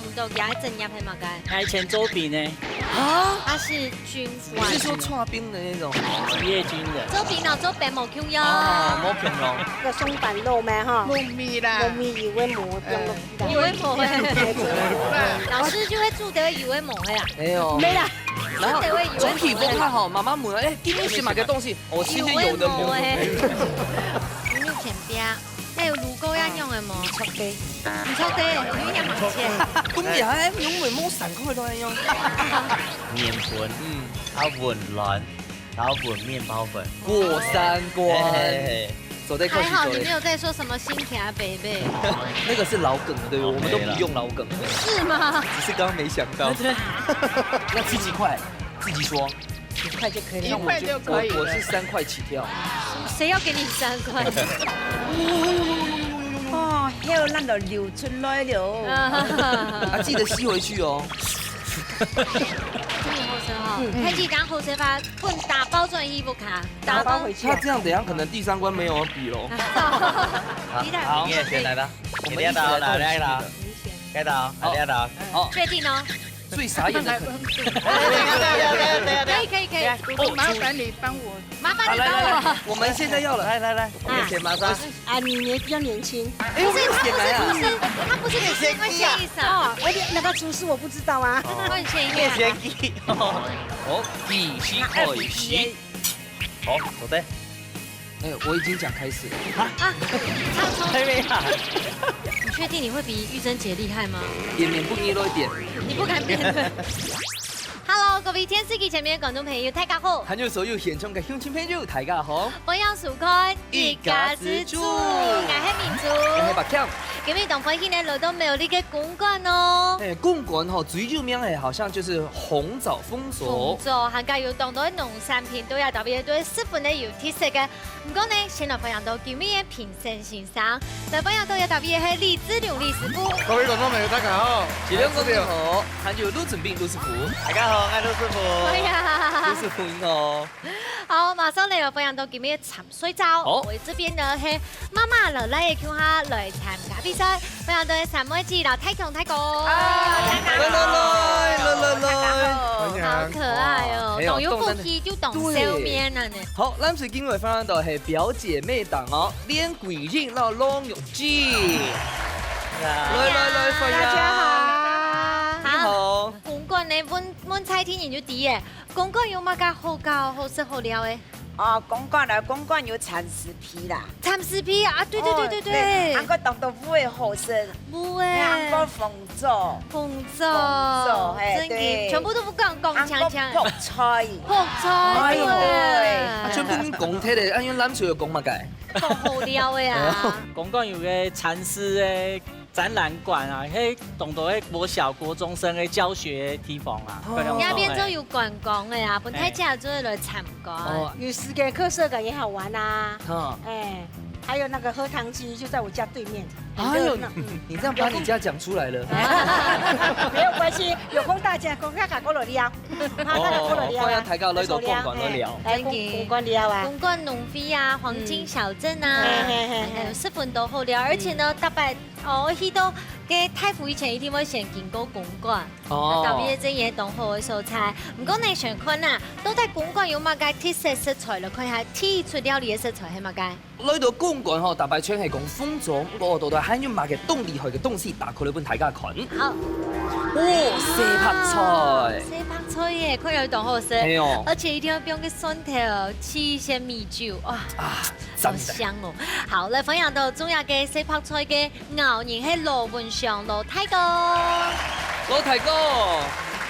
我们都给他镇压黑马该。还前周笔呢？啊，他是军你是说串冰的那种？职业军人。周笔脑周北某 Q 幺。啊，冇平咯。個松板肉咩哈？糯米啦，糯米以為膜用以为某会，老师就会住的以为某会啊，没有。沒啦，然后对我以为总体不太好，妈妈问了，哎，今天去买个东西，我今天有的有。牛肉前边，还有乳沟要用的么？錯嘅。唔錯的，牛要買錢。咁而家用眉毛散開都一樣。面粉，然後混卵，然後混面包粉。過三關，哎走在靠还好近走的。你没有在说什么新甜啊，北北，那个是老梗了，对不对？我们都不用老梗，是吗？只是刚刚没想到。要吃几块？自己说。1塊就可以了。一塊就可以了。我是3塊起跳。谁要给你3塊？哦，還有咱就流出來了。啊，記得吸回去哦。真有後生哈，還記得後生把混打包裝衣服卡，打包回去他這樣等下可能第3關沒有比咯。好，你也先來吧，你第一道，來第一道，第一道，第一道。好，確定哦？最傻眼的可能。可以可以可以，我麻煩你幫我。麻煩你好來來幫我來。，我們現在要了。來來來，我們先馬上。啊，你比較年輕。哎，我有點來啊。他不是先會先一聲，哦，我那個廚師我不知道啊。會先一面聲。先記。哦，一起開始。好，坐低。哎，我已經講開始了。啊，唱出。還沒啊？你確定你會比玉珍姐厲害嗎？臉面不捏多一點。你不敢面對。Hello，各位電視機前面嘅觀眾朋友，大家好。還有所有現場嘅鄉親朋友，大家好。我要數開一家之主，我係民族。我係白強。今日同歡喜呢來到廟裏嘅公館哦。哎，公館吼最有名嘅好像就是紅棗豐紅所。棗行街要當到農產品都有特別對十分的有特色嘅。唔過呢，先來分享到今日嘅評審欣賞，來分享到有特別係李子良李師傅。各位觀眾朋友，大家好，幾兩個你好，還有陸準斌陸師傅。大家好，我係陸師傅。哎呀陸師傅你好。好，馬上嚟分享到今日嘅沉水澡。好我這邊呢係媽媽落嚟叫下來參加比賽，分享到陳妹子老太強太哥。來，好可愛哦，哎呦懂有腹肌就懂笑面啊呢。好，咱是今日分享到係表姐妹檔哦，練鬼影到龍玉記。來，歡迎。大家好。你好。公館呢，阮蔡天然就啲嘅，公館有乜嘅好教、好食、好料嘅？哦，公館有蠶絲皮啦，蠶絲皮啊，對對對對對，韓國凍豆腐的好食，冇韓國誒，鳳爪，紅糟，哎真嘅，對全部都不講講韓國鏘鏘，泡菜，泡菜對，啊，全部你講睇咧，按樣攬住又講乜嘅？講好料嘅啊，公館有個蠶絲的展覽館啊，迄當到迄國小國中生的教學地方啊。那邊都有觀光嘅啊，本太家就會來參觀。哦，有10個客社感也好玩啊。哈，哎，還有那個喝湯雞就在我家對面，很哎呦熱鬧。，你這樣把你家講出來了。沒有關係，有空大家公家搞過來聊，歡迎大家來到公館來聊。來公館聊啊。公館農飛啊，黃金小鎮啊，還有十分多好料，而且呢，特別我去到嘅太府以前一定會先經過公館，特別真嘢當好嘅素菜。唔過你想看啊，到底公館有乜嘅特色食材嚟看下，鐵出料理嘅食材係乜嘅？來到公館吼，大白川係講風種，我度度還有乜嘅動厲害嘅東西，打開嚟俾大家看。好，哦，西拍菜。西拍菜耶，佢有當好食，係哦。而且一定要用嘅蒜頭、七鮮米酒，哇！啊，好真的。香哦！好，嚟分享到中日嘅西拍菜嘅牛年係羅文祥羅太哥，老大哥，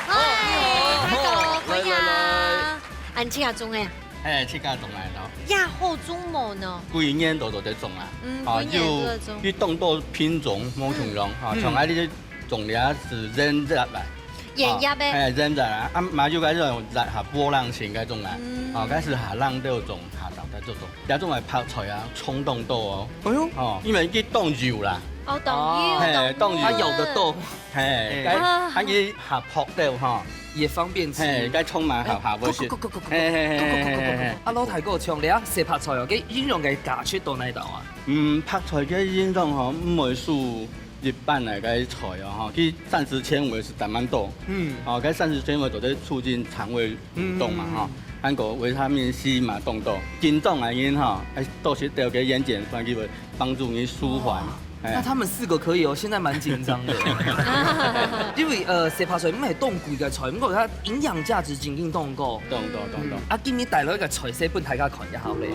嗨，太好哥，歡迎啊！安七下種嘅，誒，切家種嚟咯，呀好種冇呢？每年都在種啊，每年都在種要動到品種冇同樣，從喺呢啲種咧是醃入嚟，鹽入嘅，係醃入啊，買咗嗰種入下波浪前嗰種啊，嗰時下冷都有種，下晝都有種，有種係拍菜啊，衝凍多哦，哎呦，哦，因為啲凍油啦，哦，當魚，當魚它有的豆係，啊喺啲下撲掉嚇，也方便吃。係，該衝埋下嗰時，啊，老大哥，像你啊，西拍菜哦，佢應用嘅價出到呢度啊？拍菜嘅現狀嗬，唔會輸日版的个菜哦，吼，去膳食纤维是10万多，哦，个膳食纤维就在促进肠胃蠕动嘛，吼，还有维他命 C 嘛，动到筋肿的因吼，都是都给眼睑关系会帮助你舒缓。那他们4个可以哦，现在蛮紧张的，因为西拍菜唔系冻贵嘅菜，不过它营养价值真紧冻过。动。啊，今日带来一个菜色本大家看一下好咧。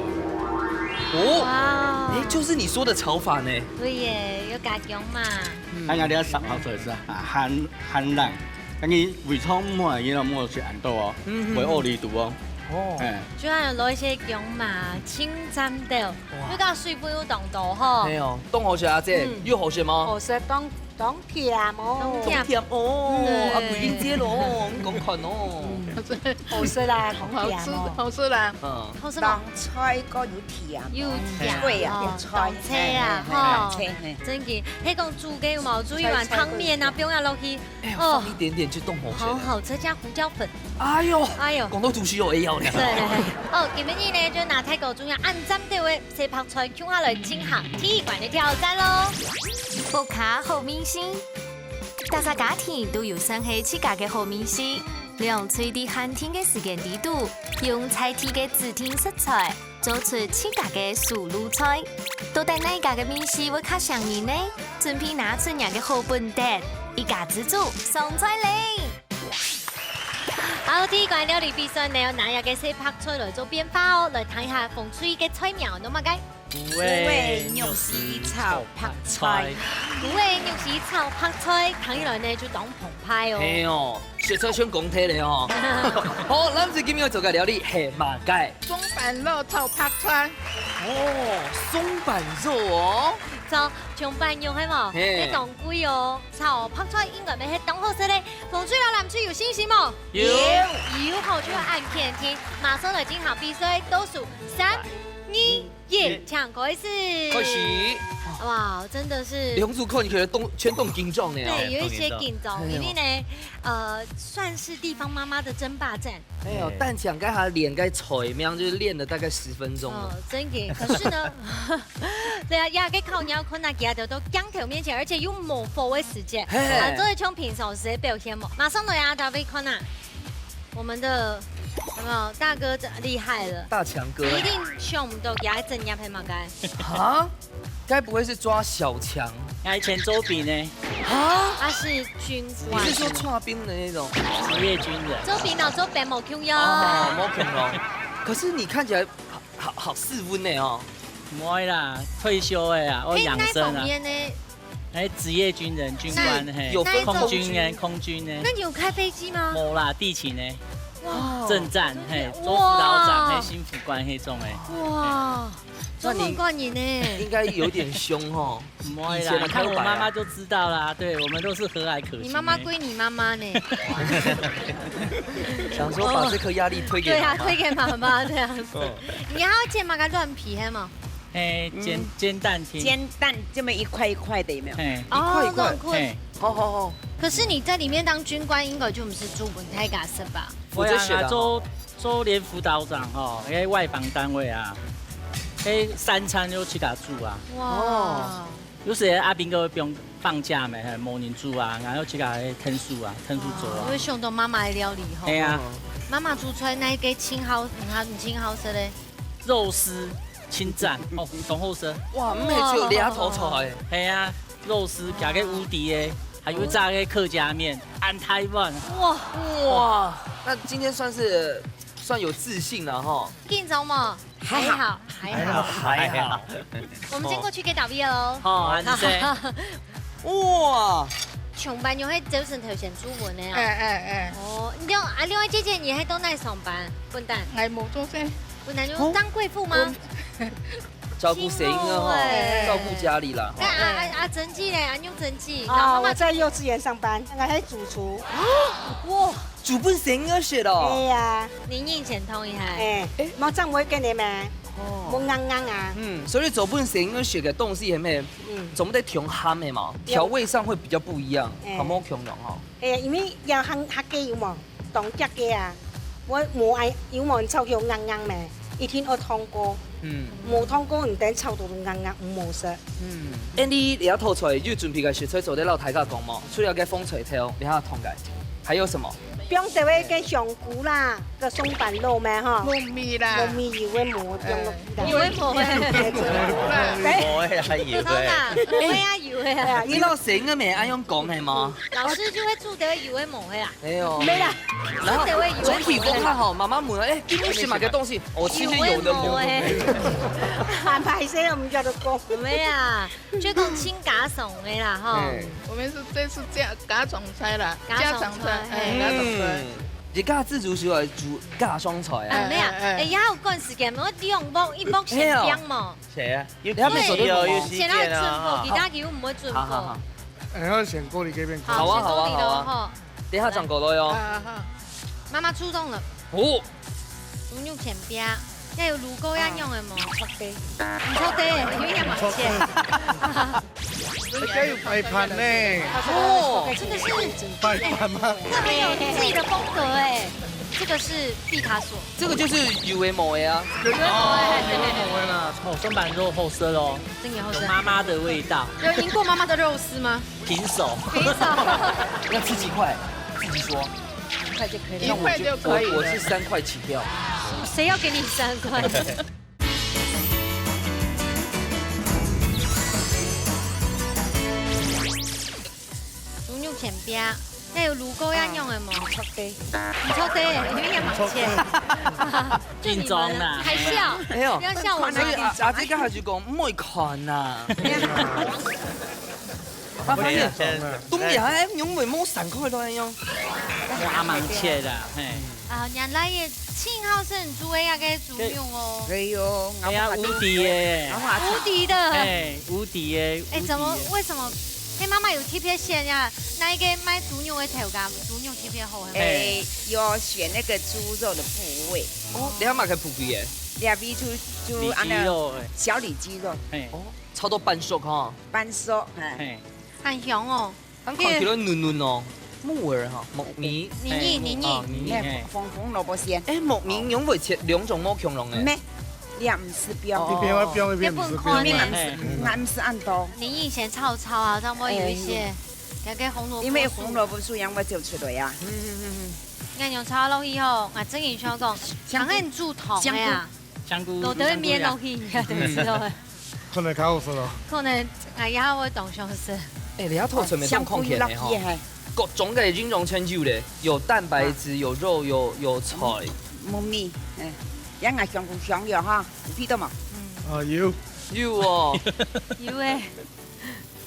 哇，就是你说的炒法呢。对耶，有加姜嘛。咱家啲十泡菜是寒冷，咁你胃肠满嘅，然后冇食暗豆哦，会恶力度哦。主要攞一些姜嘛，清蘸掉，比較水分有凍度吼。没有，冻好吃啊姐，有好吃吗？好食當甜哦，甜哦，啊桂林姐咯，你講看哦。好食啦，好吃，好吃啦。好食當嗎？菜個有甜，有甜，對啊，當車啊，吼，真嘅，迄講煮嘅有冇？煮一碗湯麵啊，不用要落去，放一點點就凍好吃。好好吃，加胡椒粉。哎呦，哎呦，講到肚臍有會要呢。對，哦，今日呢就拿泰國中央按針對位西拍菜，叫下來進行體育館嘅挑戰咯。博卡好明星，大家家庭都有生係自家嘅好明星。用隨地寒天嘅時間地度，用菜地嘅指定食材，做出自家嘅素路菜。到底哪家嘅面試會較上癮呢？準備拿出人嘅好本碟，一家之主送菜嚟。好，體育館料理比賽呢，有哪日嘅西拍菜來做變化哦？來睇下風吹嘅菜苗，喏嘛解？五味肉絲炒拍菜，五味肉絲炒拍菜，睇起來呢就當澎湃哦。係哦，雪菜選公體嚟哦。好，咱們今日要做嘅料理係馬介。松板肉炒拍菜。哦，松板肉哦。就松板肉係冇？嘿你當貴哦。炒拍菜應該咪係當好食咧。風吹到南區有信心冇？有好就要按片聽，馬上來進行比賽，倒數3、2、1，搶開始。開始。哇，真的是。兩組看起來全動緊張呢。對，有一些緊張，因為呢，算是地方媽媽的爭霸戰。哎呦，但想跟他練該菜樣，就是練了大概10分鐘。哦，真嘅。可是呢，對啊，也給靠你要困難，給他都鏡頭面前，而且有模糊的時間，這是從平常時的表現嘛。馬上來啊，大家看啊，我們的有沒有大哥厲害了？大強哥。一定想唔到，給他整入去嘛該。啊？該不會是抓小強？以前周炳呢？他是軍官。你是說串兵的那種？職業軍人。周炳腦周北某 Q 喲。哦，某 Q 咯。可是你看起來好室溫呢哦。唔會啦，退休的啊，我養生啊。哎，職業軍人、軍官嘿，有分空軍呢？那你有開飛機嗎？冇啦，地勤呢？哇，政戰嘿，做輔導長嘿，新輔官迄種誒。哇，中文冠軍呢？應該有點兇哦。唔會啦，看我媽媽就知道啦。對，我們都是和藹可親。你媽媽歸你媽媽呢？想說把這顆壓力推給對啊，推給媽媽這樣子。你還要煎嘛個亂皮係嗎？哎，煎蛋皮，煎蛋這麼一塊一塊的有沒有？哎，哦，亂塊。好。可是你在裡面當軍官，應該就不是駐本太嘎是吧？我啊，做連輔導長吼，迄外訪單位啊，迄3餐就去甲煮啊。哇！有時阿兵哥不用放假咩，冇人煮啊，然後去甲天數啊，天數做啊。因為想到媽媽的料理吼。係啊。媽媽煮出來那個清好，唔清好食咧。肉絲清蘸哦，上好食。哇，唔係只有倆頭菜。係啊，肉絲加個無敵的。還有炸個客家麵，安台灣。哇！那今天算有自信了哈。緊張嗎？還好。我們先過去給導演嘍。好，安生。哇！上班用喺早晨頭前出門的啊。哦，另外姐姐你喺都哪上班？笨蛋。我冇做先。笨蛋就當貴婦嗎？照顧誰呢？哈，照顧家裡啦。那阿珍姐呢？阿用珍姐。啊，我在幼稚園上班，我係主廚。哇！煮本誰兒學咯？係啊。您印錢通一下。冇爭會跟你咩？冇啱啱啊。所以做本誰兒學嘅東西係咩？總得調鹹嘅嘛，調味上會比較不一樣，好冇強用哈。因為有客家有冇當腳嘅啊，我冇愛有冇臭叫啱啱咩？一定要通過。冇通過唔等臭到硬硬冇食。你也吐出來，就準備個雪菜做啲老大家講嘛，除了個風吹條，你還要通個，還有什麼？不用這位跟香菇啦，個松板肉咩哈？糯米啦，糯米油嘅磨用落。油嘅磨嘅，我係油真的，磨啊油嘅啊。你老師應該未按樣講係嗎？老師就會煮得油嘅磨嘅啦。沒有。沒啦。然後總體我看好，媽媽問了，今天選買個東西，我其實有的磨。安排些唔叫做講。沒啊，就講清假餸嘅啦哈。我們是這是家常菜啦，家常菜，家常菜。而家自助小係煮家常菜啊。咩啊？誒，有趕時間，我啲用煲一煲成冰嘛。係啊，要前兩日準備，其他橋唔會準備。好。我選過你嗰邊。好啊好啊好啊。等下講過咯喲。媽媽出動了。哦。豬肉前邊，要有滷膏一樣嘅嘛。唔錯的，因為要買錢。而家要擺盤呢。哦，真的是擺盤嗎？特別有自己的風格哎。這個是畢卡索。這個就是油為毛的啊。油為毛的啦。哦，松板肉厚色哦。真有厚色。有媽媽的味道。有贏過媽媽的肉絲嗎？平手。平手。要吃幾塊？自己說。1塊就可以。 1塊就可以。我是3塊起跳。誰要給你3塊？豬肉前邊，要有滷膏一樣嘅嘛。唔錯的，因為要買錢。進裝啦。還笑？沒有。不要笑我。所以阿姐家下就講唔可以看啊。我發現東爺喺用眉毛散開咯，樣。哇，蠻切的，嘿。啊，原來也慶號是很豬呀，嘅豬肉哦。哎呦，哎呀，無敵耶！無敵的。哎，無敵耶！哎，怎麼？為什麼？你媽媽有特別選呀？那一個買豬肉的頭家，豬肉特別好。哎，要選那個豬肉的部位。哦，你要買個部位嘅？兩邊豬安那小里肌肉。哎，哦，超多半熟哈。半熟，哎。很香哦，看起來嫩嫩哦，木耳哈，木耳，黏黏，紅蘿蔔絲。誒，木耳用會切兩種冇強龍嘅。咩？你唔是標，一邊我標，一邊不是標。唔是按多。你以前炒啊，差唔多有一些，那個紅蘿蔔。因為紅蘿蔔素養我就出來呀。我用炒落去後，我之前想講，香港豬頭嘅呀，香菇，都會面落去，對知道嘅。可能較好食咯。可能哎呀，我當上是。誒，你要頭前面當空氣嘅嗬，各種嘅菌種參照咧，有蛋白質，有肉，有菜。冇咪，一眼香菇香料哈，你知道嘛？有哦，有誒。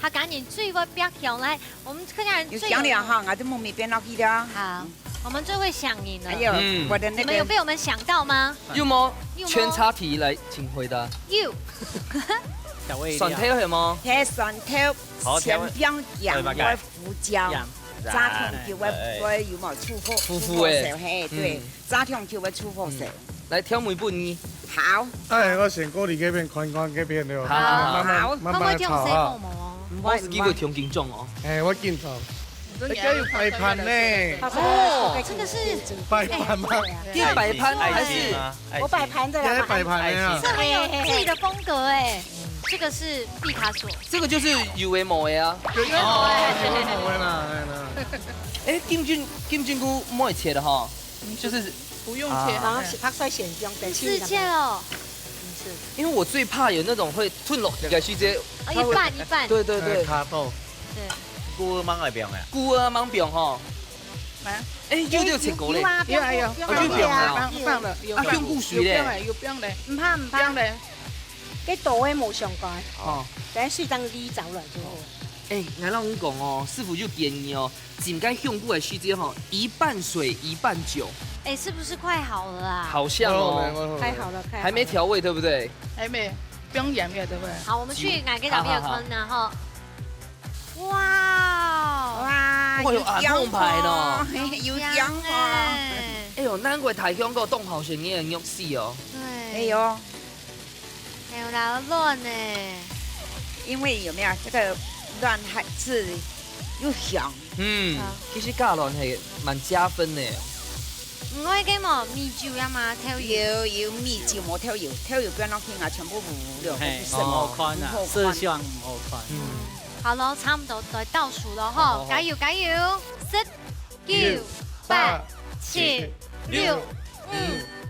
他趕緊最會標香來，我們客家人有香料哈，我就冇咪變落去的。好，我們最會響應了。還有我的那個，你們有被我們想到嗎？有嗎？圈叉題來，請回答。有。蒜頭係嗎？睇蒜頭，前邊洋我胡椒，炸香條我有冇出貨？腐嘅，嘿，對，炸香條我出貨食。來挑每半呢？好。哎，我選過你嗰邊，看嗰邊了。好。可唔可以挑細毛毛？我自己會挑斤重哦。誒，我見到。而家要擺盤呢。哦，真的是擺盤嗎？要擺盤還是？我擺盤的。要擺盤呀。這很有自己的風格哎。這個是畢卡索，這個就是油為毛的啊。油為毛的。哎，金針菇唔可以切的哈，就是不用切，拍碎選中的。是切哦。因為我最怕有那種會吞落去嘅直接。一半一半。對對對。卡豆。對。菇芒係病嘅。菇啊芒病哈。哎，有切過咧。有。放了，有用菇水咧。有病咧。唔怕唔怕。cái đồ em冇上蓋，等水當你走了就好。哎，我老講哦，師傅就建議哦，整個香菇的時間哈，一半水一半酒。哎，是不是快好了啊？好像哦，快好了，快。還沒調味，對不對？還沒，不用鹽嘅，對不對？好，我們去哪個島邊坑然後，哇哇，有紅牌咯，有香哦。哎呦，難怪台香個凍好成嘅肉絲哦。對。哎呦。還有那個卵呢，因為有沒有這個卵還是又香。其實加卵係蠻加分的。唔可以嘅嘛，米酒呀嘛，跳有米酒冇跳油，跳油不要弄輕啊，全部糊了，唔好看啊，色相唔好看。好咯，差唔多在倒數咯，嗬，加油加油！10、9、8、7、6、5、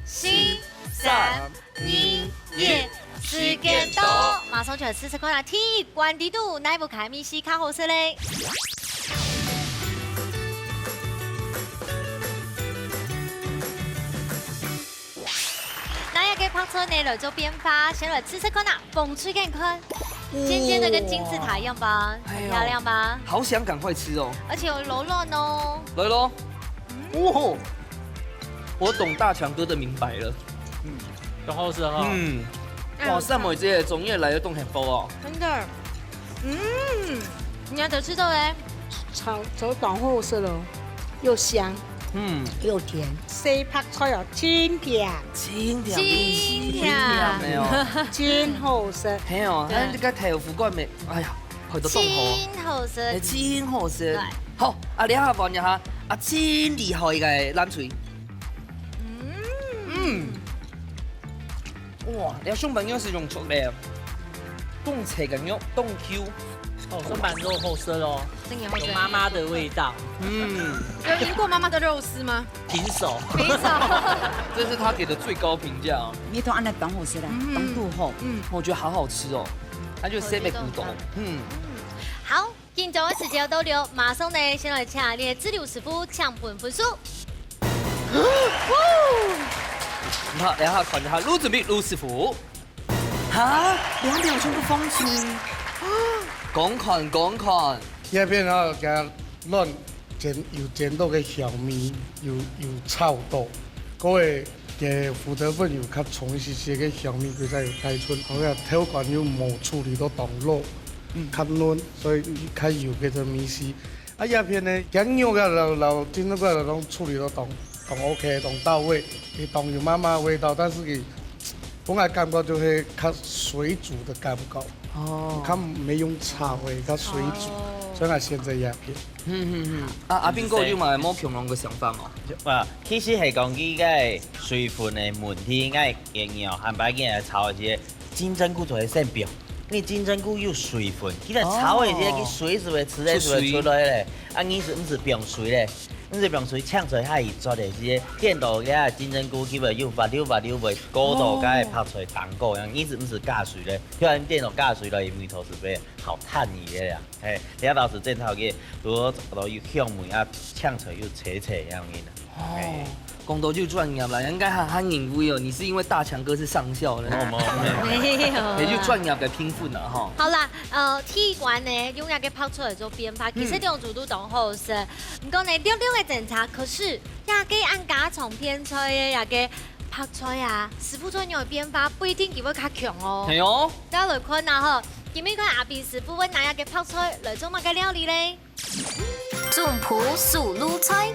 4、3、2、1，時間到，馬上就試試看下鐵關地度，哪部卡米西較好食咧？哪一個拍出你來做變化？先來試試看啊，蹦出給你看。尖尖的跟金字塔一樣吧，很漂亮吧？好想趕快吃哦！而且有柔軟哦。來咯！哇，我懂大強哥的明白了。都好食哈。哇，三妹姐終於來了東慶福哦。真的。你要得吃到嘞？炒短后色咯，又香，又甜。西拍菜哦，真甜，真甜，沒有，真好食。係哦，咱這個豆腐乾咪，哎呀，去到凍河，真好食，真好食。好，你下望一下，真厲害嘅冷脆。哇，你小朋友是用熟的，冻切嘅肉，冻 Q。哦，松板肉后色哦，有妈妈的味道。有赢过妈妈的肉丝吗？平手，平手，这是他给的最高评价哦。你都按那短好吃啦，短度好，我觉得好好吃哦，它就塞北古董。好，今早的时间都了，马上呢，先来请你的自流师傅抢本分数。好，然后看一下陆子明陆师傅，哈，2秒全部放弃。讲看，一邊啊，嘅亂煎到嘅小米，有臭到，嗰個嘅胡德粉又較重一些嘅小米，佢才有帶出，好像條管又冇處理到凍肉，較嫩，所以較油嘅就米絲。啊，一邊呢，醬油嘅就煎到個就處理到凍 OK， 凍到位，你凍有媽媽味道，但是佢本來感覺就係較水煮的感覺。哦，他沒用炒味，他水煮，所以我選擇鴉片。阿邊個有冇冇強龍嘅想法哦？哇，其實係講佢個水分的問題，個營養含白嘅炒嘅金針菇就會先變，你金針菇有水分，佢個炒嘅這個水是會吃咧就會出來咧，啊你是唔是變水咧？你是用水嗆出來，它會做的是電到嘅金針菇，佢會有滑溜袂高度，該拍出來蛋糕樣，你是唔是加水咧？突然電到加水了，因為頭是被好碳魚嘅呀，嘿，你到時正頭嘅，如果有香味啊，嗆出來又扯樣嘅。哦，講到就專業啦，應該很認為哦，你是因為大強哥是上校咧，沒有，也就專業嘅拼訓啦，哈。好啦，鐵管呢，用一個拍出來做變化，其實兩組都當好食。唔講呢，兩嘅檢查，可是也給按家常偏菜嘅，也給拍菜啊，師傅做樣嘅變化，不一定佢會較強哦。係哦。大家來看啊，嗬，今日看阿邊師傅會拿一個拍菜來做乜嘅料理咧？中埔素滷菜。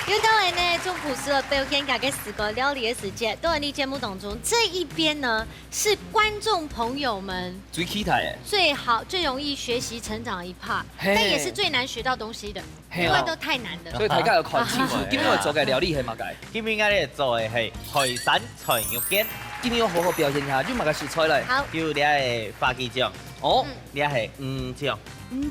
又到來呢，中埔師傅表演嘅4個料理嘅時間，都喺你節目當中。這一邊呢，是觀眾朋友們最期待嘅，最好、最容易學習成長一 part， 但也是最難學到東西的，因為都太難的。所以大家要看清楚，今日我做嘅料理係乜嘅？今日我哋做嘅係海產菜肉羹，今日要好好表現下，你乜嘅食材嚟？好，有啲係花枝醬，哦，啲係魚醬，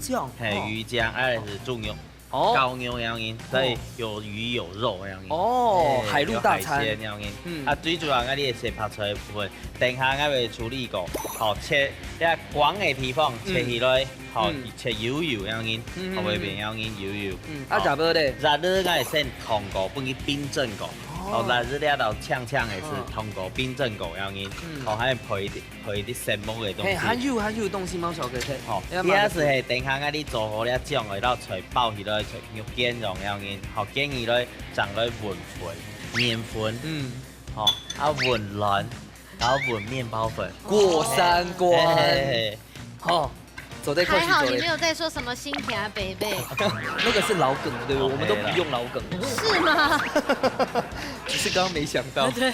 醬，係魚醬，還是豬肉。高牛樣樣，所以有魚有肉樣樣。哦，海陸大餐樣樣。啊，最主要我哋係拍出來部分，等下我會處理過，好切啲廣嘅地方切起來，好切油樣樣，後尾邊樣油。啊，雜咗咧？雜咗我係先通過，幫佢冰鎮過。哦，雜咗啲到嗆嘅是通過冰鎮過樣樣，好喺配啲生物嘅東西。含有東西冇錯嘅，哦，第二是係等下我哋做好啲醬嚟到才包起來，肉羹樣樣，好建議咧整咧混粉、麵粉，好啊混卵，然後混麵包粉，過三關，好。還好你沒有在說什麼新甜啊，貝貝。那個是老梗，對不對？我們都不用老梗。是嗎？只是剛剛沒想到。對。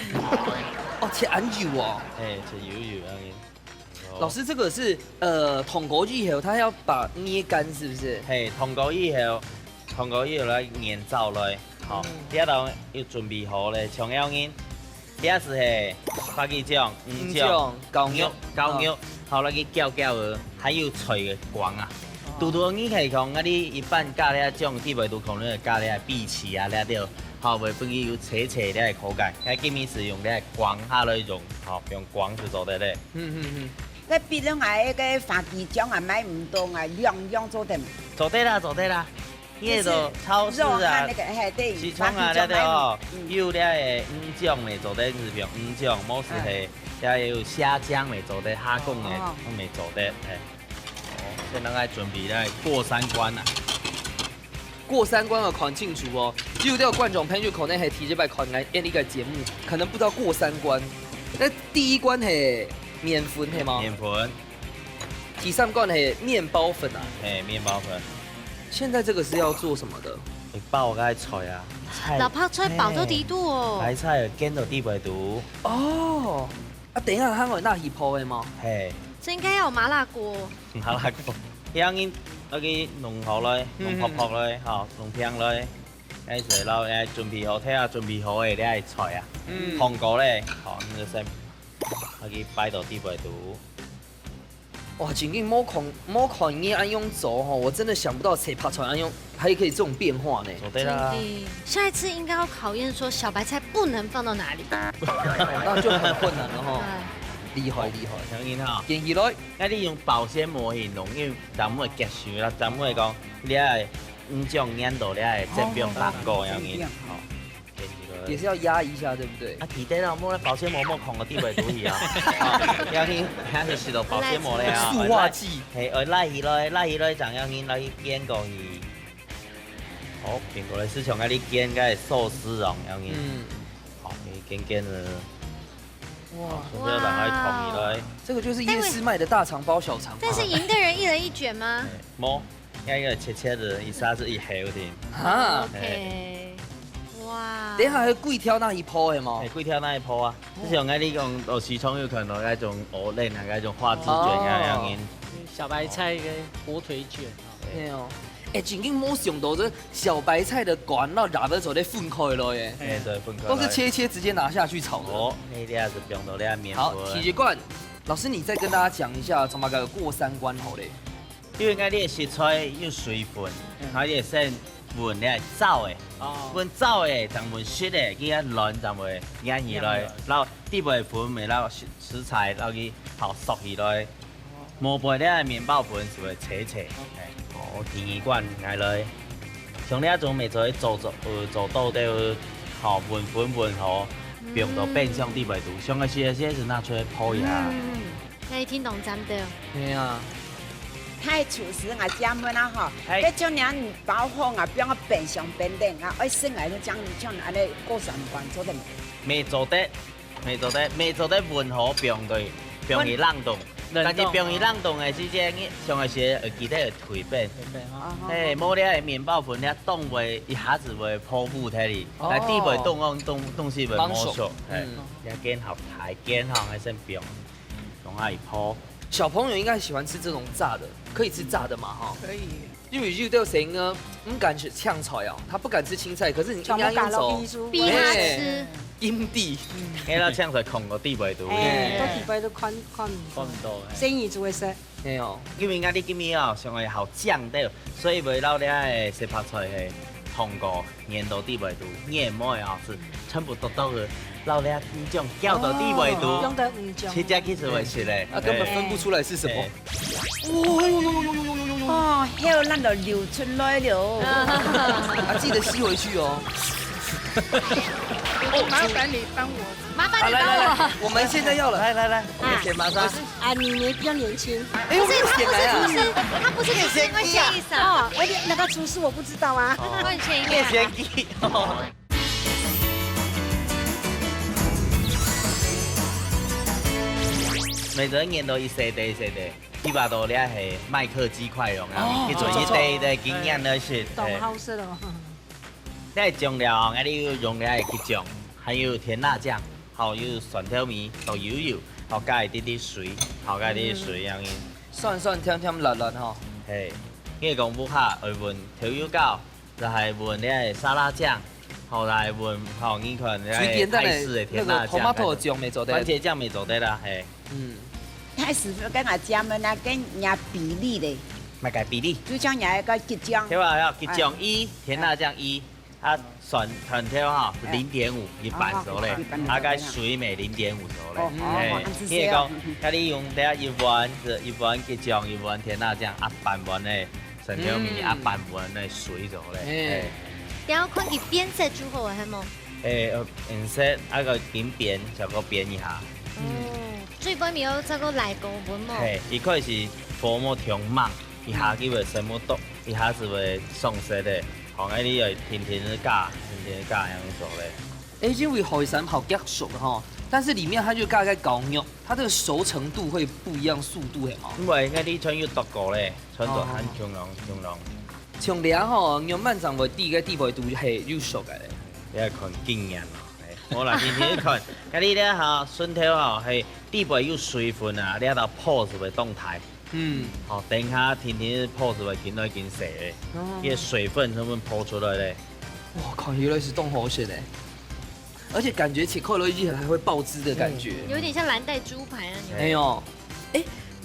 哦，切安油哦。哎，切油樣。老師，這個是通過以後，他要把捏乾，是不是？嘿，通過以後來釀造來，好，第二道要准备好咧，葱腰银，第二是嘿花枝酱、鱼酱、高肉，高肉，好那个搅的，还有脆的光啊。拄拄你可以讲啊，你一般加了种地袂拄可能加了荸荠啊，了着，好袂分去有脆脆的口感。迄今面是用咧光下来用，好用光去做的咧。那比如啊，那个花枝酱啊，买唔到啊，量做得。做得啦，做得啦。迄个超市啊，西窗啊，了着哦，有了个鱼酱的做得是用鱼酱，某是系也有虾酱的做得，虾贡的拢未做得，嘿。现在爱准备来过三关啊！过三关啊，看清楚哦。只有啲觀眾朋友可能係提前嚟看呢個節目，可能不知道過三關。那第一關係麵粉係嗎？麵粉。第三關係麵包粉啊。嘿，麵包粉。現在這個是要做什麼的？你爆個菜啊！老拍菜爆到底度哦。白菜煎到底袂糊。哦。啊，等一下，它有那魚泡的嗎？嘿。这应该要有麻辣锅。麻辣锅，香煙嗰啲弄好咧，弄泡泡咧，吼，弄香咧，誒時撈誒準備好，睇下準備好嘅啲係菜啊，紅果咧，吼，你就先嗰啲擺到底袂糊。哇，真嘅摸看你安用做吼，我真的想不到誰拍出來安用還可以這種變化呢。做對啦。下一次應該要考驗說小白菜不能放到哪裡，那就很困難了吼。厲害，像因吼，建議來，啊你用保鮮膜去弄，因為咱們會結霜啦，咱們會講你係五種粘到你係這邊難過樣因，好，也是要壓一下，對不對？啊，記得啦，冇保鮮膜冇控個底袂堵去啊，樣因還是使到保鮮膜咧啊，塑化劑，係愛拉起來，怎樣因來煎過去，好，蘋果嚟市場嗰啲煎嘅壽司容樣因，好，你煎了。哇！這個就是夜市賣的大腸包小腸。但是贏的人一人一卷嗎？冇，一個切的，一沙子一盒的。哈 ，OK，哇！等下係貴挑那一鋪的嗎？係貴挑那一鋪啊！即係嗰啲用螺絲葱有可能嗰種鵝卵啊，嗰種花枝卷啊樣嘅。小白菜嘅火腿卷。係哦。誒，真經冇想到這小白菜的管，然後拿得走咧分開咯耶。誒，對，分開。都是切直接拿下去炒的。哦，那啲係用到啲麵粉。好，提罐，老師你再跟大家講一下，怎麼個過三關好咧？因為嗰啲食材有水分，還有先混咧走嘅，混走嘅，就混雪嘅，佢一亂就會壓起來，然後啲部分咪然後食材，然後佢好熟起來。冇背咧麵包粉是會扯扯。哦，第二關嗌來，像呢一種咪做到都好混好，變到變相啲味道，像個些是拿出來泡一下。那你聽懂咱的？對啊。太廚師啊，專門啊吼，迄種樣包好啊，變個變相變靚啊，愛先來就將安尼過三關做得未做得混好變去冷凍。但是冰於冷凍的時間，上個是記得會退變。誒，冇咧麵包粉咧凍袂一下子會泡附體裡，但底袂凍是會冇熟。誒，要煎好太煎好，還是冰，用下一泡。小朋友應該喜歡吃這種炸的，可以吃炸的嘛？哈，可以。因為有啲成個唔敢吃嗆菜啊，他不敢吃青菜，可是你硬要走，逼他吃。陰地，迄個嗆菜控個底袂住，都底背都看唔到，生意就會食。係哦，因為我哋今年哦，上個好醬到，所以袂撈咧食白菜係通過粘到底袂住，粘冇好吃，全部都嘅撈咧五種攪到底袂住，用得五種，切只其實會食咧，啊根本分不出來是什麼。哦，還有咱就流出來了，啊記得吸回去哦。麻煩你幫我。麻煩你幫我。我們現在要了，來，我們先馬上。啊，你比較年輕。哎，我先來啊。他不是廚師，因為謝意思啊。那個廚師我不知道啊。我很歉意。你先記。每個人研到一細地，幾百度咧係麥克雞塊用啊，佢做一地經驗的是。懂好食咯。那醬料，我哋要用嘅係雞醬，還有甜辣醬，還有蒜頭米，豆油，好加一啲啲水，好加啲水樣嘅。酸甜辣辣吼。係，因為講不下會混調油膏，就係混咧沙拉醬，后来问吼，你看最简单泰式的的那个甜辣酱， tomato 酱没做的，番茄酱没做的啦，嘿，泰式跟阿姐们啊，跟伢比例嘞，咪改比例，就像伢一个吉酱，对吧？要吉酱1，甜辣酱1，啊蒜条哈0.5一半熟嘞，啊个水味0.5熟嘞，嘿，你讲，甲你用第一碗吉酱，一碗甜辣酱，啊半碗的蒜条米，啊半碗的水熟嘞，然后看伊变色之后係冇？顏色啊個點變就個變一下。最尾面有這個來個碗冇？係，伊可是火冇強猛，一下佢會什麼毒，一下子會鬆色的。好，嗰啲要天天的加咁做嘞。因為海參好夾熟哈，但是裡面它就加個膏肉，它這個熟程度會不一樣，速度係嘛？因為嗰啲春要獨個咧，春就很強濃。像倆吼，牛慢長會地步都係要熟嘅咧。你係看經驗咯，我啦天天看，嗰啲咧嚇筍條吼係地部有水分啊，你喺度泡是會動態。好，等下天天泡是會見到見色嘅，啲水分全部泡出來咧。哇靠，原來是凍好食嘞！而且感覺切扣了一還會爆汁的感覺，有點像藍帶豬排啊！沒有，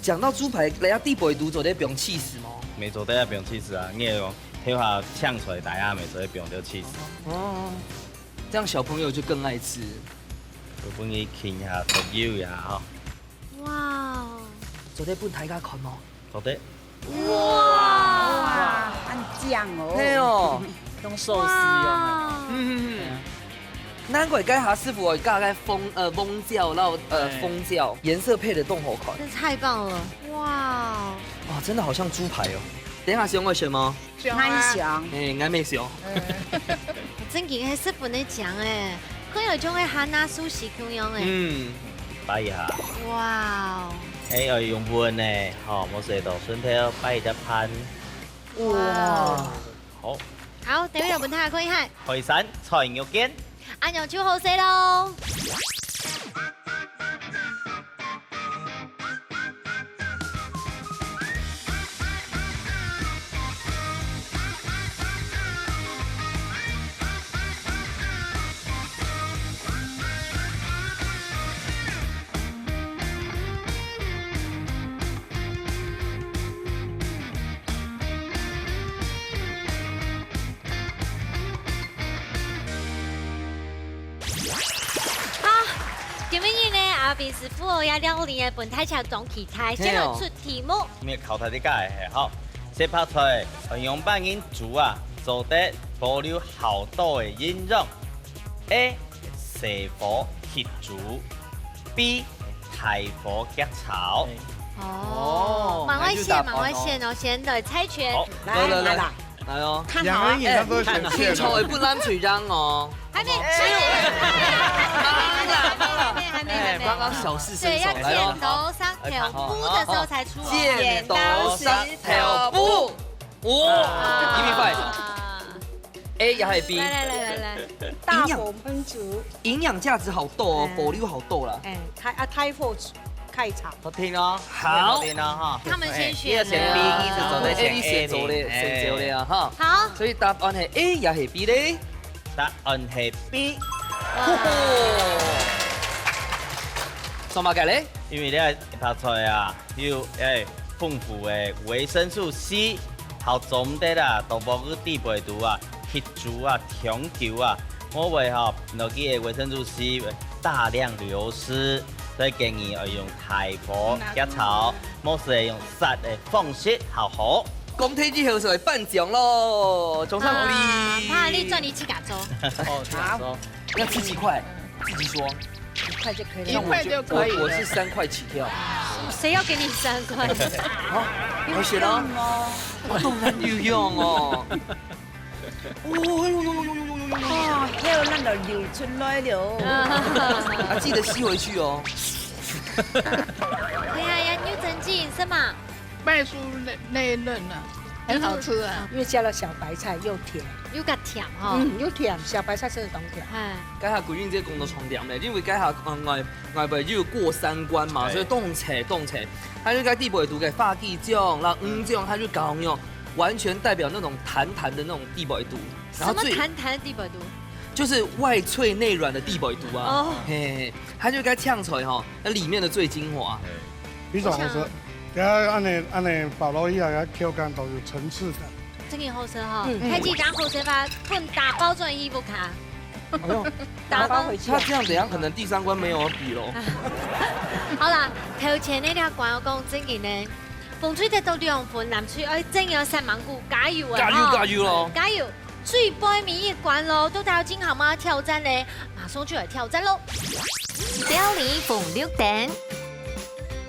講到豬排，人家地部都做得不用氣死嗎？沒做得不用氣死啊，你係講睇下嗆出來大家沒做得不用到氣死。哦，這樣小朋友就更愛吃。就幫你傾下毒腰呀吼。哇！做得本大家看嗎？做得。哇，很醬哦。係哦。用壽司用啊。難怪該下師傅我加個蜂椒，然後蜂椒顏色配得凍好看，真太棒了！哇！哇，真的好像豬排哦。等下想會選嗎？很香。應該沒想。真嘅係師傅你講誒，佢有種嘅哈拿蘇式咁樣誒。擺一下。哇！要用碗呢，吼，冇食到筍條，擺一隻盤。哇！好。好，等下問睇下佢係。海參菜肉羹。阿牛超好食咯！今日呢，阿斌師傅也料理嘅本太強總期待，先來出題目。咩考題啲解係好，寫拍出嚟用半斤煮啊，做得保留好多嘅應用。A. 小火切煮 ，B. 大火夾炒。哦，蠻危險哦，先來猜拳。好，來哦，看好啊！天才不攬隨章哦。還沒，剛剛小試身對，手來要剪哦。刀石頭布的時候才出。剪刀石頭布，哇，give me five。A 又係 B。來，大火焖煮，營養價值好多哦，保留好多啦。太火開炒。好聽哦，好聽哦哈。他們先選。一選 B，一直做得選 A 做咧，成就咧啊哈。好，所以答案係 A 又係 B 咧。答案係 B。什麼嘅咧？因為咧拍出來啊，有豐富嘅維生素 C，好總的啦，都包括地貝毒啊、血煮啊、長久啊，我為吼落去嘅維生素 C 大量流失，所以建議要用大火夾炒，冇是用實嘅方式好好。講體之後就係頒獎咯，總算鼓勵。怕你賺你去亞洲。好，要吃幾塊？自己說。1塊就可以了。 1塊就可以了。我是3塊起跳。誰要給你3塊？好，我選啦。我當然要用哦。哦，要那個流出來了。啊，記得吸回去哦。哎呀，要增進是嗎？麥酥內嫩啊，很好吃啊。因為加了小白菜，又甜，有個甜哈。又甜，小白菜真係當甜。家下貴人這工作重點咧，因為家下外邊要過3關嘛，所以動車，它就在地北毒嘅發地醬，然後醬，它就膏肉，完全代表那種彈彈的那種地北毒。什麼彈彈的地北毒？就是外脆内软的地北毒啊。哦，嘿，它就该呛出来哈，那里面的最精华。非常好吃，按你包落以后，口感都有层次感。真嘅好食哈，开机打好食法，混打包转衣服卡。哎呦，打包回去。他这样怎样？可能第3关没有比喽。好啦，头前那条关我讲真嘅呢，风吹得到2分，南吹愛真有3萬股，加油啊！加油咯！加油！最杯面一關咯，都到今好嗎？挑戰呢，馬上就來挑戰咯！料理逢6點，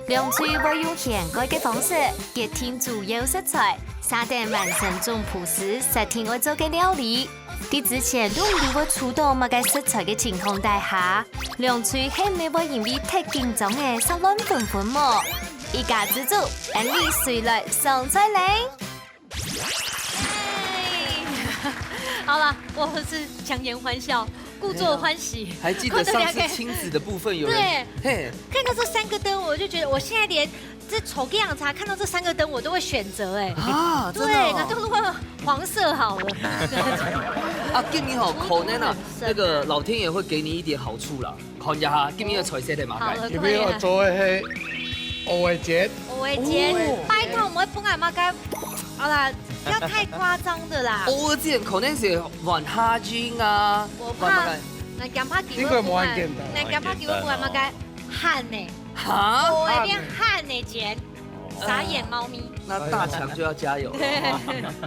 涼脆會用現改嘅方式結添主要食材，撒點滿身中葡式實天愛做嘅料理。啲之前都唔會觸到乜嘅食材嘅情況底下，涼脆係咪會因為太緊張嘅失亂紛紛麼？一家之主，安利誰來送菜嚟？好了，我们是强颜欢笑，故作欢喜。还记得上次亲子的部分有人对，看到这3个灯，我就觉得我现在连这丑个样茶看到这3个灯，我都会选择哎。啊，对，那都问黄色好了。啊，今年好可能啊，那个老天爷会给你一点好处啦。看一下今年的彩色的马盖。今年我做的是蚵仔煎。蚵仔煎，拜托唔可以碰下馬雞。好啦，不要太誇張的啦。蚵仔煎可能是玩蝦煎啊。我怕那鹹蝦條會不會？那鹹蝦條會不會馬雞汗呢？哈？蚵仔變汗呢煎，傻眼貓咪。那大強就要加油。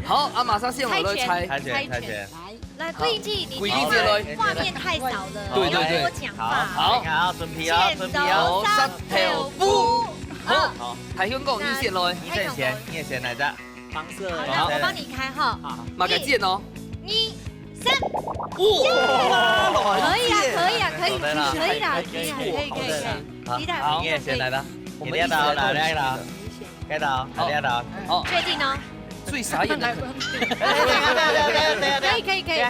好啊，馬上現場來猜拳。來，桂記，你畫面太少了，對，多講法。好，準備哦，準備哦，石頭布。好，台香港你先來，你先來的。黄色，好，我幫你開哈。馬個箭哦。1、3，哇！可以啊，可以啊，可以啦，可以，好，你先來的，我們一刀，來刀，該刀，來刀，好，確定哦。最傻眼的，可以，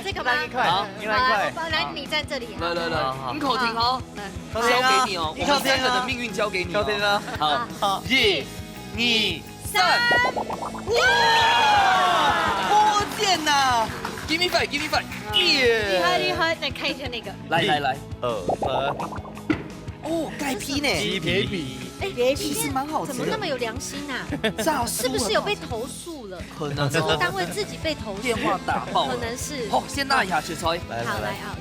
這個嗎？好，1萬塊。來，你在這裡。來，你口聽好，交給你哦，我們3個的命運交給你。交給你。好，1、2、3。哇！火箭呐 ！Give me five， Give me five， 厲害！來看一下那個。來，2、3。哦，蓋皮呢？雞皮。哎，其實蠻好吃。怎麼那麼有良心啊？是不是有被投訴了？可能這個單位自己被投訴。電話打爆。可能是。好，先拿一下去猜。好，來啊，拿一下。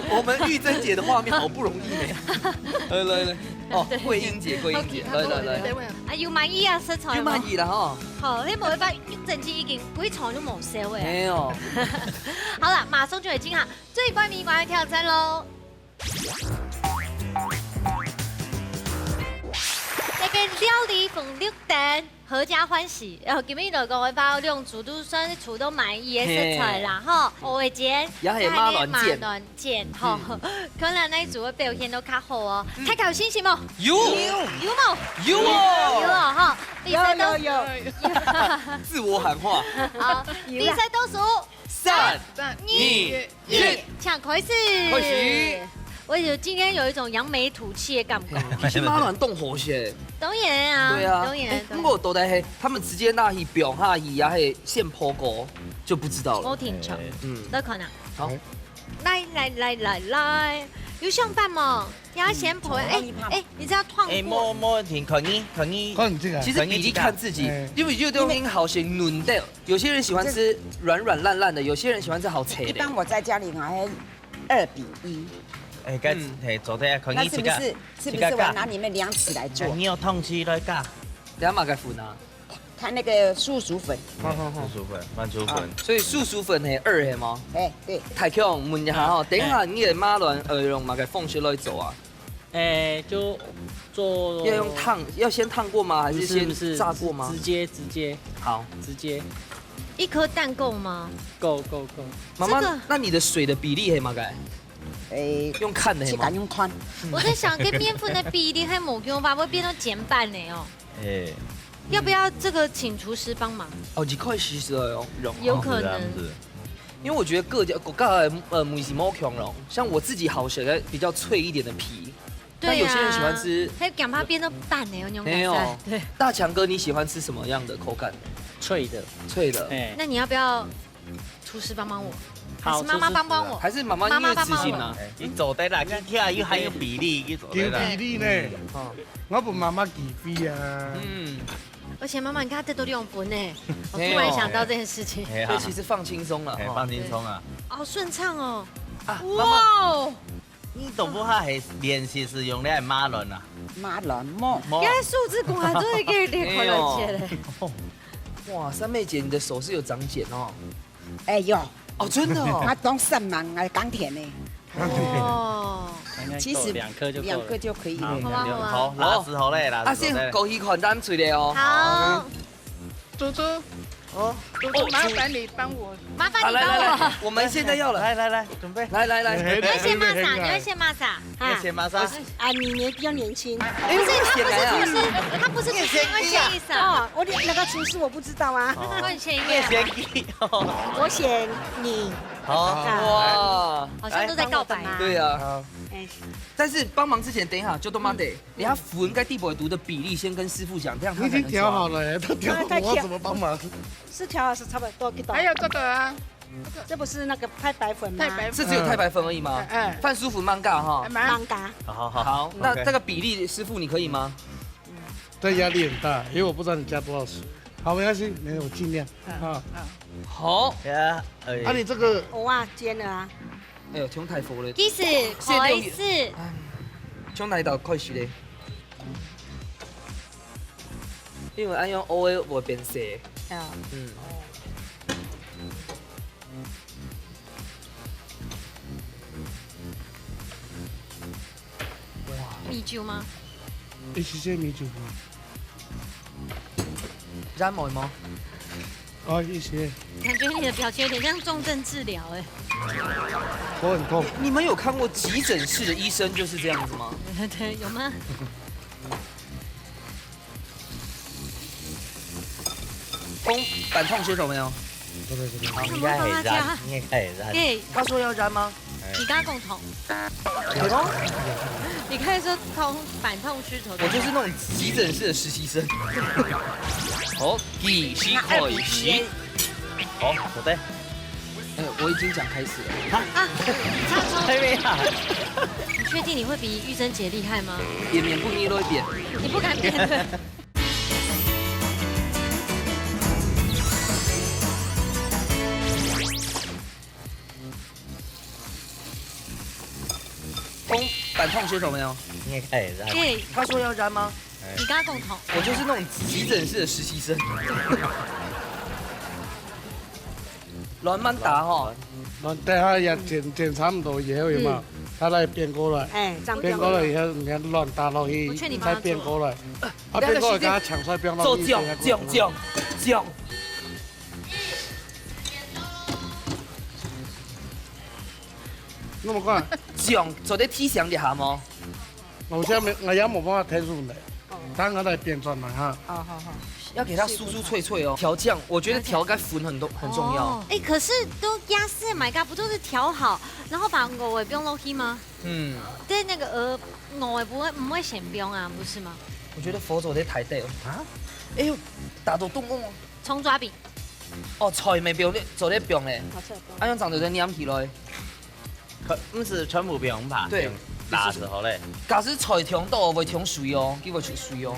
我們玉珍姐的畫面好不容易呢。來，哦，桂英姐，來。啊，要滿意啊，食材。要滿意啦哈。好，你冇辦法，玉珍姐已經幾場都冇燒誒。沒有。好了，馬上就嚟進行最關迷關嘅挑戰咯。那個料理逢6點，合家歡喜。然後今日就各位包用煮都算是煮到滿意嘅食材啦，哈，蚵仔煎，也係馬卵煎，哈，可能呢煮嘅表現都較好哦。大家有信心冇？有冇？有哦，哈，有。自我喊話。好，比賽倒數3、2、1，搶開始。開始。我覺得今天有一種揚眉吐氣的感覺。其實馬卵凍好些。當然啊。對啊。當然。不過到底係他們直接那一表下一啊係現剖過就不知道了。我挺長，都可能。好。來，有上班嗎？要先剖你知道燙過？冇停，可以。其實比例看自己，因為有的東西好些嫩的，有些人喜歡吃軟軟爛爛的，有些人喜歡吃好脆的。一般我在家裡還2比1。哎，該做的可以。那是不是我拿你們2匙來做？你有痛氣來搞。等下馬該粉啊。看那個素薯粉。慢煮粉。所以素薯粉係2係嗎？哎，對。太強，問一下哈，等下你的馬卵用馬該放學來做啊？就做。要用燙，要先燙過嗎？還是先炸過嗎？直接。好，直接。一顆蛋夠嗎？夠。媽媽，那你的水的比例係馬該？用看的嗎？用看。我在想，跟麵粉的比例還冇用吧，會變成減半呢哦。要不要這個請廚師幫忙？哦，2塊40哦，有可能。因為我覺得各家每是冇強咯，像我自己好喜歡比較脆一點的皮，但有些人喜歡吃，還有把它變到半呢，那種感覺。沒有。對。大強哥，你喜歡吃什麼樣的口感？脆的，脆的。哎，那你要不要厨师帮帮我？还好是妈妈帮帮我？还是妈妈因为自信啊？你做得啦，你跳又还有比例，你做得啦。有比例呢，我帮妈妈记比啊。而且妈妈，你看这都用粉呢，我突然想到这件事情。所以其实放轻松了，放轻松啊。好顺畅哦。哇！你都不还系练习是用咧马轮啊？马轮么？原来数字管真的可以练快乐节嘞。哇，三妹姐，你的手是有长茧哦。哎呦，哦，真的哦。我懂什么啊？钢铁呢？哦。其实2颗就可以了。好，拉丝好嘞，拉丝。先枸杞款咱嘴的哦。好。猪猪。哦，麻烦你帮我。麻烦你帮我。我们现在要了，来，准备。来。你要先骂啥？你要先骂啥？先骂啥？啊，你比较年轻。不是，他不是厨师，我选一首。哦，我那个厨师我不知道啊。我选一个。我选你。好哇，好像都在告白。对啊。但是帮忙之前，等一下就都妈得，你要符应该地博读的比例先跟师傅讲，这样他才能。已经调好了，都调好，我怎么帮忙？是调好是差不多给到。还有这个啊，这不是那个太白粉吗？是只有太白粉而已吗？范舒服曼嘎哈。曼嘎。好，那这个比例，师傅你可以吗？这压力很大，因为我不知道你加多少水。好，没关系，没有，我尽量。好。啊，你这个哇煎了啊！哎呦，冲太火了。其实可以是。冲哪一道开始嘞？因为按用 O A 会变色。米酒吗？一起些米酒。染毛吗？哦，一些。感觉你的表情有点像重症治疗哎。头很痛。你们有看过急诊室的医生就是这样子吗？对，有吗？板痛血手没有？对。好，应该可以染，应该可以染。对，他说要染吗？你跟他共同。你可以说板痛虚头。我就是那种急诊室的实习生。好，继续开始。好，做得。哎，我已经讲开始了。还没啊？你确定你会比玉珍姐厉害吗？也免不捏多一点。你不敢面对。板痛血手没有？应该可以染。对，他说要染吗？你跟他共同。我就是那种急诊室的实习生。乱慢打哈。等下也检差不多以后有没有？他来变过来。变过来以后，你看乱打落去，再变过来。变过来跟他抢出来，不要做酱。那么快？酱做啲梯上一下吗？我现在我也冇办法睇出来，等我来变转来哈。好。要给它酥酥脆脆哦。调酱，我觉得调该粉很重要。哎，可是都鸭丝，My God，不都是调好，然后把鹅尾不用落去吗？对，那个鹅尾不会显标啊，不是吗？我觉得佛祖在台底啊。哎呦，打到冻哦。葱抓饼。哦，菜没标咧，做咧饼咧。安样长得在黏起来。不是全部不用吧？对，打时候嘞。假使菜调到未调水哦，叫佢水哦。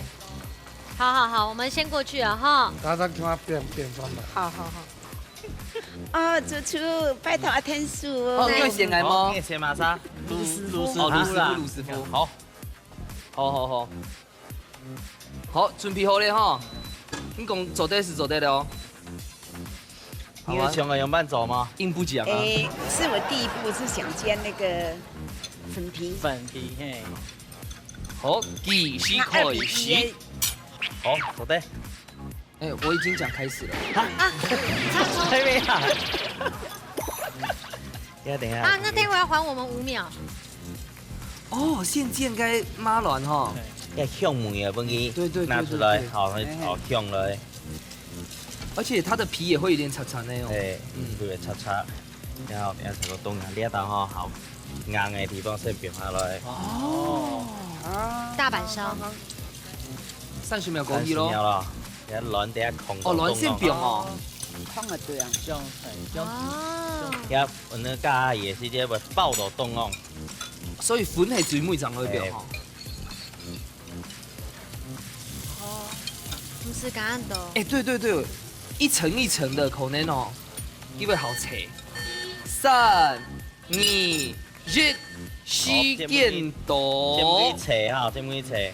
好，我们先过去了哈。大家听他变转来。好。哦，主厨，拜托阿天叔。哦，你会先来吗？你先马莎。卢师傅。好。好，准备好了哈。你讲做对是做对了哦。你有想要用慢走吗？硬不讲啊。是我第一步是想煎那个粉皮。嘿。好，继续开始。好，做得。哎，我已经讲开始了。还没啊？等下。啊，那待会要还我们5秒。哦，现煎该马乱哈。要香梅啊，本机。对。拿出来，好香了。而且它的皮也会有点擦擦那种。对，会擦，然后这个东西呢度哈，好硬的地方先变下来。大阪烧。 30秒过去咯。遐卵底下空。哦，卵线饼哦。空的对啊。哦。遐阮那家也是这个爆到冻哦。所以粉係最尾層嗰邊吼。哦，不是橄榄豆。哎，对对对，一层一层的可能哦，因为好切。3、2、1，時間到。这么切哈，这么切。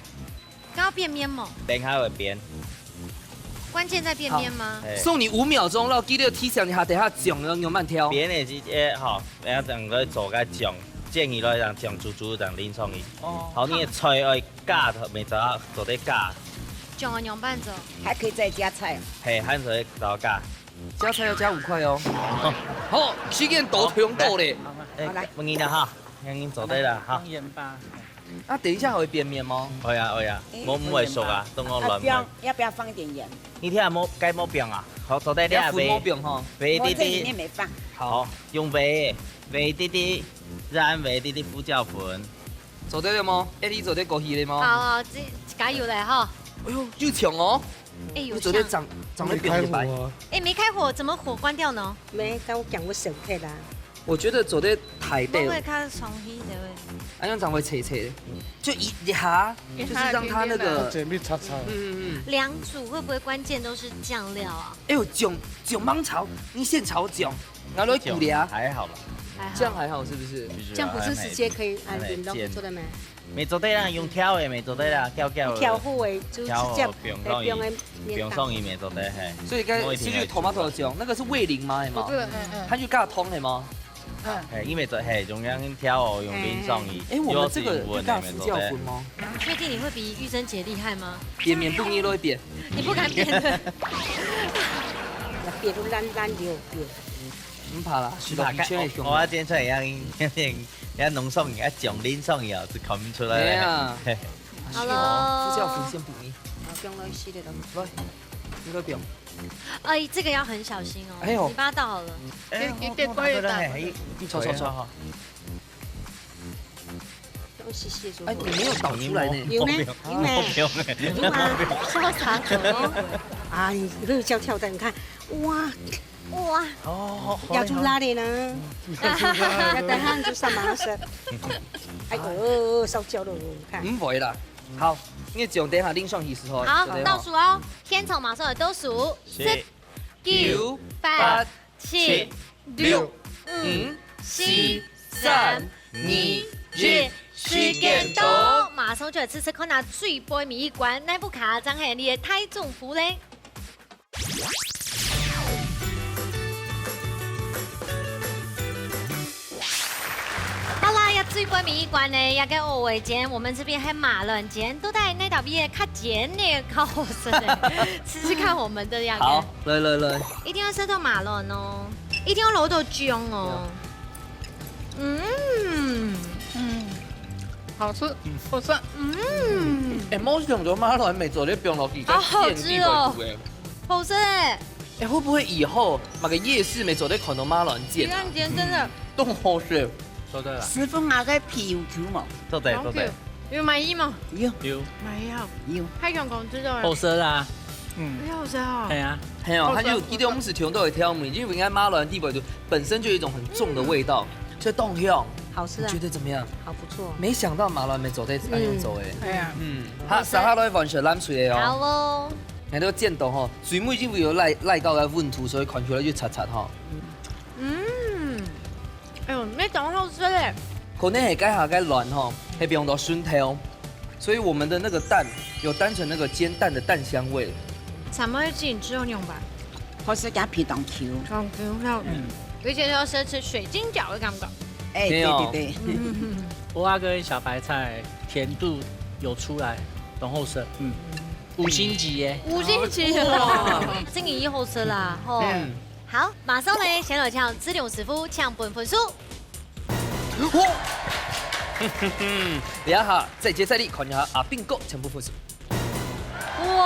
刚要变面吗？边还会边。关键在变面吗？送你5秒钟，然後記得提醒你下，等下醬要慢慢挑。边的是这吼，然后等佢做个醬，建議咧讓醬煮煮讓淋上去。哦。好，你的菜要加，未做啊，做得加。醬啊，涼拌做。还可以再加菜。係，還做做加。加菜要加5塊哦。好，時間到用到咧。好來，唔緊啦哈，已經做得啦哈。鹽巴。啊，等一下會變面嗎？會啊會啊，冇會熟啊，等我亂冰要不要放一點鹽？你聽下冇該冇冰啊？好，做得啲粉冇冰哈。肥我這裡啲面沒放。好，用肥啲，染肥啲胡椒粉。做得了嗎？哎，你做得過去了嗎？好，這加油嘞哈！哎呦，又強哦！哎，有昨天長得變白。哎，沒開火，怎麼火關掉呢？沒，但我講我手開啦。我覺得做得太對了。會看雙喜的喂。安樣長會切切，就一下，就是讓它那個剪片擦擦。兩組會不會關鍵都是醬料啊？哎呦，薑芒炒，你現炒薑，然後你骨料。還好吧。這樣還好是不是？這樣不是直接可以按冰凍做的咩？未做得啦，用挑的未做得啦，挑。挑好的就直接不用送伊未做得嘿。所以該是就 tomato 醬，那個是味淋嗎？係嗎？它就加湯係嗎？係，因為就係中央挑哦，用淋送伊。哎，我們這個加胡椒粉嗎？確定你會比玉珍姐厲害嗎？扁面不捏都會扁。你不敢扁的。扁都爛掉扁。唔怕啦，我煎出嚟一濃鬆一醬淋送伊哦，就看唔出來。係啊。好了。胡椒粉先不捏。不用一系列的。來，應該不用。哎，這個要很小心哦。哎呦，你把它倒好了。一點過一打。錯。用細細做。哎，你沒有倒出來呢。有咩？有咩？有啊，瀟灑咗。啊，你會跳跳的，你看，哇。哇！哦，要出拉的呢，要等下就上馬上。哎呦，燒焦了，看。唔會啦，好，因為醬等下淋上去時候。好，倒數哦，天從馬上嚟倒數，10、9、8、7、6、5、4、3、2、1，時間到，馬上就嚟試試看下最杯麵一關，那部卡真係你嘅太中福咧。好啦，要最杯麵一關呢，要跟我為間，我們這邊還馬卵間都帶那道邊較簡呢，較好食的，試試看我們的樣。好，來，一定要塞到馬卵哦，一定要攞到醬哦。好吃，好吃。哎，冇想到馬卵未做啲冰落去，好好吃哦，好吃哎。哎，會不會以後買個夜市沒做啲看到馬卵煎？馬卵煎真的都好食。做得啦。師傅買個皮油球嘛？做得。要買衣嗎？要。買要。太陽光知道了。好食啦。好食哦。係啊。係啊，它就一定我們是全都會挑米，因為應該馬卵地就本身就有一種很重的味道，所以凍香。好吃啊！你覺得怎麼樣？好不錯。沒想到馬卵沒做得這樣做誒。係啊。哈，三下都係完全攬水嘅哦。好哦。你都見到吼，水母因為有賴到嘅溫度，所以看起來就擦擦吼。哎呦，那種好吃嘞！可能係該下該軟吼，係不用到酸條，所以我們的那個蛋有單純那個煎蛋的蛋香味。怎麼會自己只有用吧？或是加皮當 Q。當 Q 了。而且要是吃水晶餃的感覺。哎，對。蚵仔跟小白菜甜度有出來，然後是5星級耶，5星級哦，星期一好吃啦，吼。好，馬上呢，先來搶資料師傅搶本分數。等下在決賽裡看一下阿炳哥搶本分數。哇！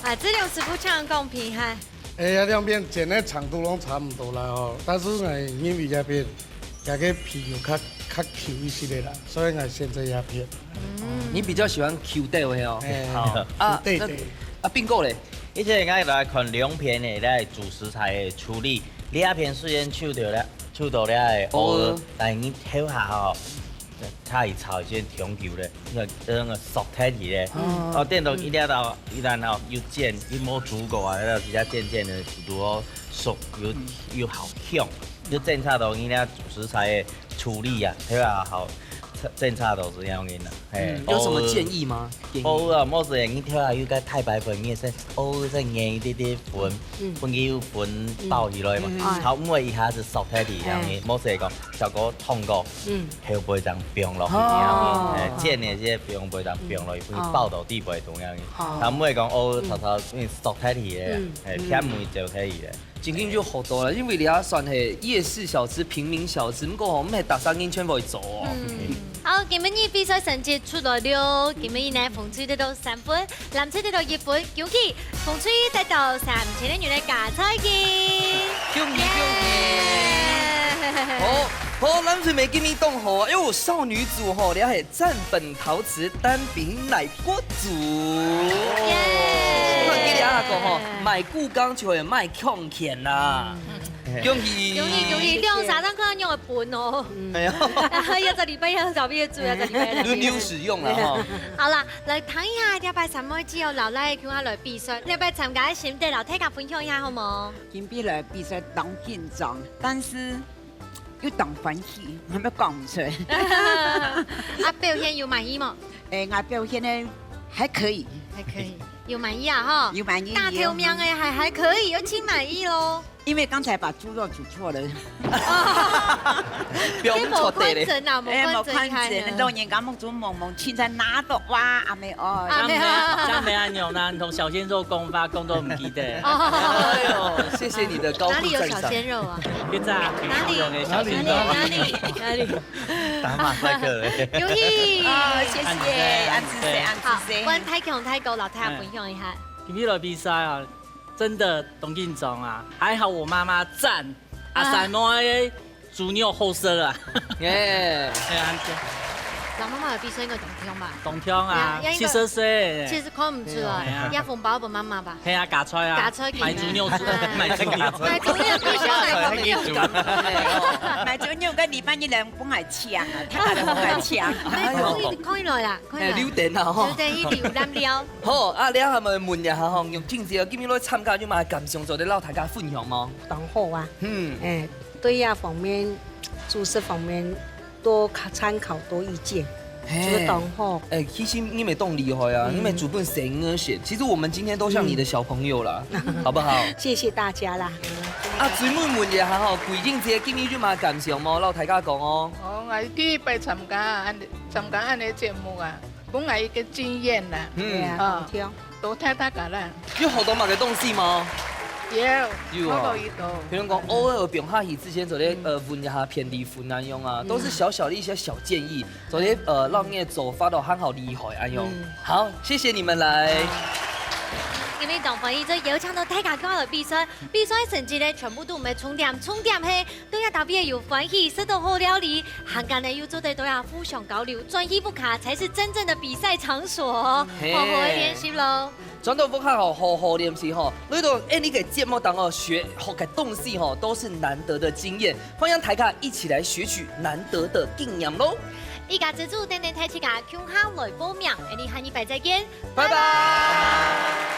啊，資料師傅搶公平哈。哎，兩邊剪的長度攏差唔多啦吼，但是呢，因為這邊個皮有較较 Q 一些的啦，所以我选择鸦片。你比较喜欢 Q 带位哦。好啊，对对。并购咧，以前我来看两片的来主食材的处理，鸦片虽然手到了的乌鹅，但你挑下吼。炒一炒先调球咧，那个熟体体咧，哦，电到一了到一然后又煎，一摸煮过啊，然后比较渐渐的如果熟又好香，就正差到伊了主食材的处理啊，睇下好。正差都是样嘅啦，有什么建议吗？乌啊，冇事，你挑下要加太白粉，你先乌再硬一啲啲粉，粉要粉爆起来嘛，好唔会一下子熟太啲样嘅，冇事讲，效果通过，后背当冰落去样嘅，煎嘅些冰背当冰落去，会爆到地背同样嘅，好唔会讲乌头头因为熟太啲嘅，偏梅就太啲嘅。真緊就好多啦，因為你也算係夜市小吃、平民小吃，不過我們係大三間全部會做哦。好，今日比賽成績出來了，今日呢馮翠得到3分，藍翠得到1分，恭喜馮翠得到3000元嘅加菜券，恭喜恭喜！好，藍翠未見面動好啊，因為少女組吼，你係蘸粉陶瓷單餅奶鍋組。阿個吼，賣故宮就會賣強錢啦。恭喜！兩三張可能用嘅本哦。係啊。一個禮拜要找邊個煮，一個禮拜輪流使用啦哈。好啦，嚟睇下禮拜三開始後留嚟叫我嚟比賽，禮拜參加嘅心得，留大家分享一下好冇？今比來比賽當緊張，但是又當歡喜，我咪講唔出來。啊，表現有滿意冇？我表現呢還可以。還可以。有滿意啊哈，有滿意，大條命嘅還可以，有請滿意咯。因為剛才把豬肉煮錯了。標錯地咧。冇看準，老人家冇煮懵懵，青菜拿到哇，阿妹哦。像沒按鈕呢，同小鮮肉講法講都唔記得。哎呦，謝謝你的高度讚賞。哪裡有小鮮肉啊？哪裡？打馬賽克咧。恭喜！謝謝，安子謝，安子謝。問太強太高，老太分享一下。今日來比賽啊，真的董緊張啊，還好我媽媽讚，阿三妹嘅豬肉好食啊。耶！老媽媽嘅比賽應該董強吧？董強啊，70歲。其實看唔出來，也紅包俾媽媽吧？係啊，夾菜啊，買豬肉煮，買豬肉煮。買豬肉必須買豬肉。買豬肉個禮拜一兩本係搶啊，睇下本係搶。可以來啦，可以來。溜電啊！溜電依條攬料。好，啊，你係咪問一下吼？用天子啊，今日來參加咗嘛？感想做啲撈大家分享嗎？當好啊，對呀方面，主食方面。多參考多意見，這個當好。其實你們都厲害啊，你們主本誰呢選？其實我們今天都像你的小朋友啦，好不好？謝謝大家啦。啊，最問一下吼，桂英姐今日有嘛感想嗎？撈大家講哦。我第一擺參加安尼節目啊，本來一個經驗啦，都睇大家啦。有好多嘛嘅東西嗎？有啊，比如講偶爾變下戲之前做啲問一下偏離分安用啊，都是小小的一些小建議，做啲讓你走法都很好厲害安用。好，謝謝你們來。今日當歡喜咗邀請到大家過來比賽，比賽成績咧全部都唔係重點係對下特別有歡喜，食到好料理，行間呢要做得都要互相交流，專業不卡才是真正的比賽場所，好好練習咯。轉到不卡好好練習吼，呢度呢個節目當學學嘅東西吼，都是難得的經驗，歡迎大家一起來學取難得的經驗咯。依家自助等等睇起架，共下來報名，你下禮拜再見，拜拜。